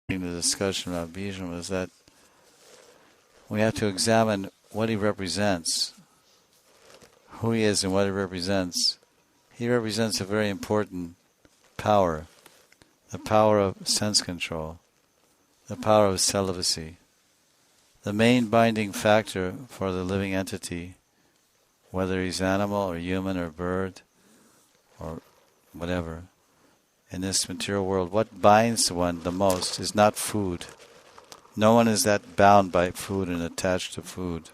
the discussion about Bhishma was that we have to examine what he represents, who he is and what he represents. He represents a very important power, the power of sense control, the power of celibacy. The main binding factor for the living entity, whether he's animal or human or bird or whatever, in this material world, what binds one the most is not food. No one is that bound by food and attached to food.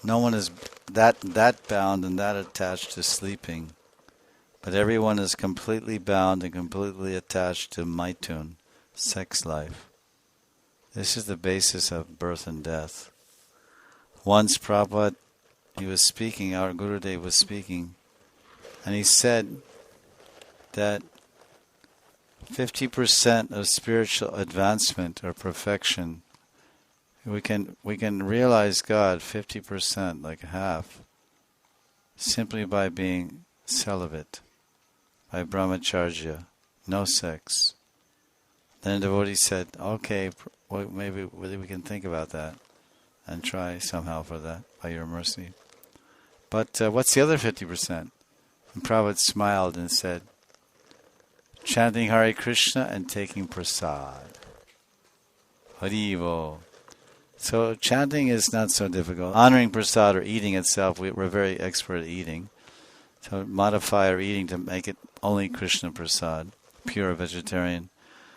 No one is that bound and that attached to sleeping. But everyone is completely bound and completely attached to maitun, sex life. This is the basis of birth and death. Once Prabhupada, he was speaking, our Gurudev was speaking, and he said that 50% of spiritual advancement or perfection, we can realize God 50%, like half, simply by being celibate, by brahmacharya, no sex. Then the devotee said, okay, well, maybe we can think about that and try somehow for that, by your mercy. But what's the other 50%? And Prabhupada smiled and said, chanting Hare Krishna and taking prasad. Haribo. So chanting is not so difficult. Honoring prasad or eating itself, we're very expert at eating. So modify our eating to make it only Krishna prasad, pure vegetarian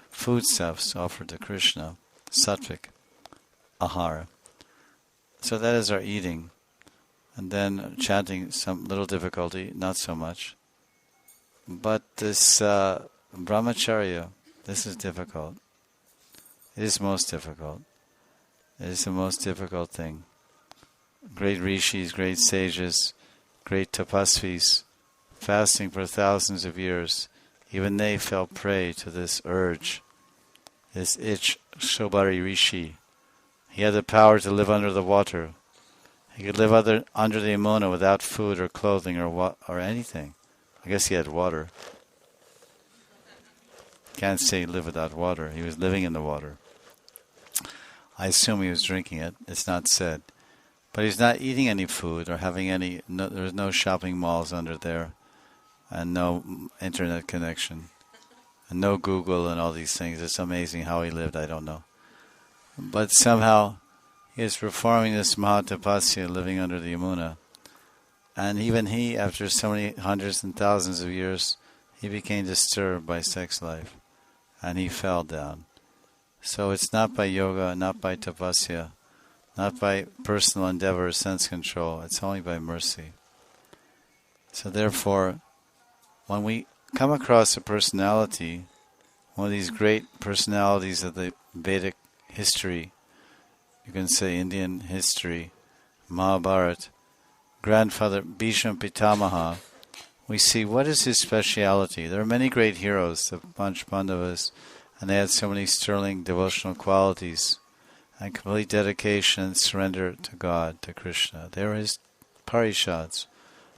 foodstuffs offered to Krishna, sattvic, ahara. So that is our eating. And then chanting, some little difficulty, not so much. But this brahmacharya, this is difficult. It is most difficult. It is the most difficult thing. Great rishis, great sages, great tapasvis, fasting for thousands of years, even they fell prey to this urge, this itch. Shobari Rishi, he had the power to live under the water. He could live under the Yamuna without food or clothing or anything. I guess he had water. Can't say live without water. He was living in the water. I assume he was drinking it. It's not said. But he's not eating any food or having any. There's no shopping malls under there, and no internet connection, and no Google and all these things. It's amazing how he lived. I don't know. But somehow he is performing this Mahatapasya, living under the Yamuna. And even he, after so many hundreds and thousands of years, he became disturbed by sex life. And he fell down. So it's not by yoga, not by tapasya, not by personal endeavor or sense control. It's only by mercy. So therefore, when we come across a personality, one of these great personalities of the Vedic history, you can say Indian history, Mahabharata, grandfather Bhishma Pitamaha, we see what is his speciality. There are many great heroes, the Panch Pandavas, and they had so many sterling devotional qualities and complete dedication and surrender to God, to Krishna. They were his parishads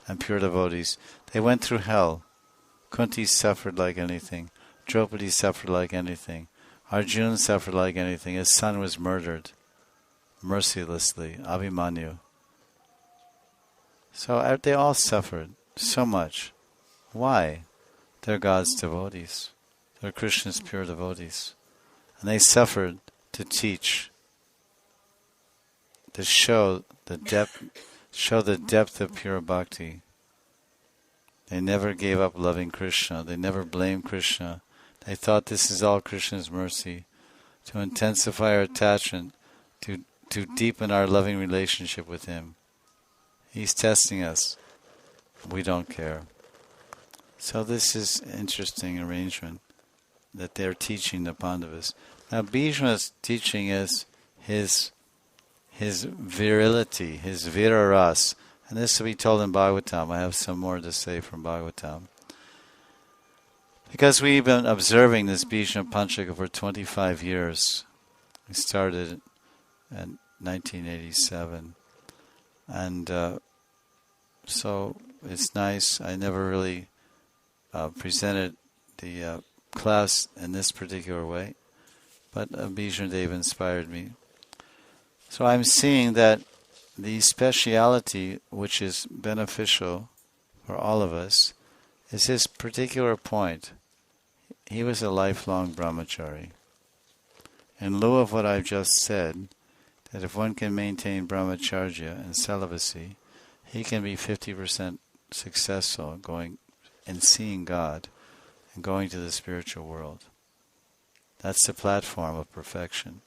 and pure devotees. They went through hell. Kunti suffered like anything. Draupadi suffered like anything. Arjuna suffered like anything. His son was murdered mercilessly, Abhimanyu. So they all suffered so much. Why? They're God's devotees. They're Krishna's pure devotees. And they suffered to teach, to show the depth of pure bhakti. They never gave up loving Krishna. They never blamed Krishna. They thought this is all Krishna's mercy, to intensify our attachment, to deepen our loving relationship with Him. He's testing us. We don't care. So this is an interesting arrangement that they're teaching the Pandavas. Now Bhishma's teaching is his virility, his viraras. And this will be told in Bhagavatam. I have some more to say from Bhagavatam. Because we've been observing this Bhishma Panchaka for 25 years. We started in 1987. And so it's nice. I never really presented the class in this particular way, but Bhishmadev inspired me. So I'm seeing that the speciality which is beneficial for all of us is his particular point. He was a lifelong brahmachari. In lieu of what I've just said, that if one can maintain brahmacharya and celibacy, he can be 50% successful going and seeing God and going to the spiritual world. That's the platform of perfection.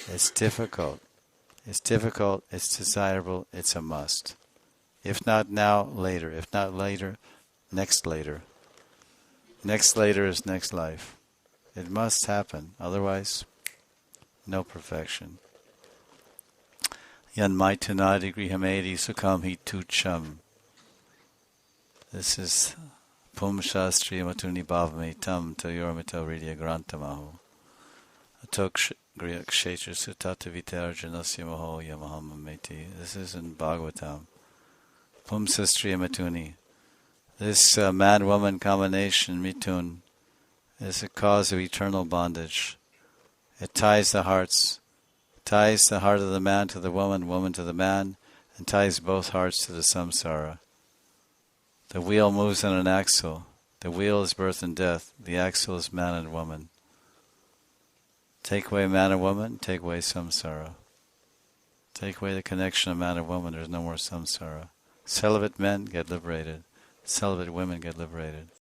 It's difficult. It's difficult, it's desirable, it's a must. If not now, later. If not later, next later. Next later is next life. It must happen, otherwise, no perfection. Yan maitunadi grihamedi sukham hi tucham. This is Pumshastri matuni bhavame tam tayormito ridya grantamaho. Atok griyak kshetra sutata vitarjanasya maho yamaham. This is in Bhagavatam. Pumshastri matuni. This man-woman combination, mitun, is a cause of eternal bondage. It ties the hearts. Ties the heart of the man to the woman, woman to the man, and ties both hearts to the samsara. The wheel moves on an axle. The wheel is birth and death. The axle is man and woman. Take away man and woman, take away samsara. Take away the connection of man and woman, there's no more samsara. Celibate men get liberated. Celibate women get liberated.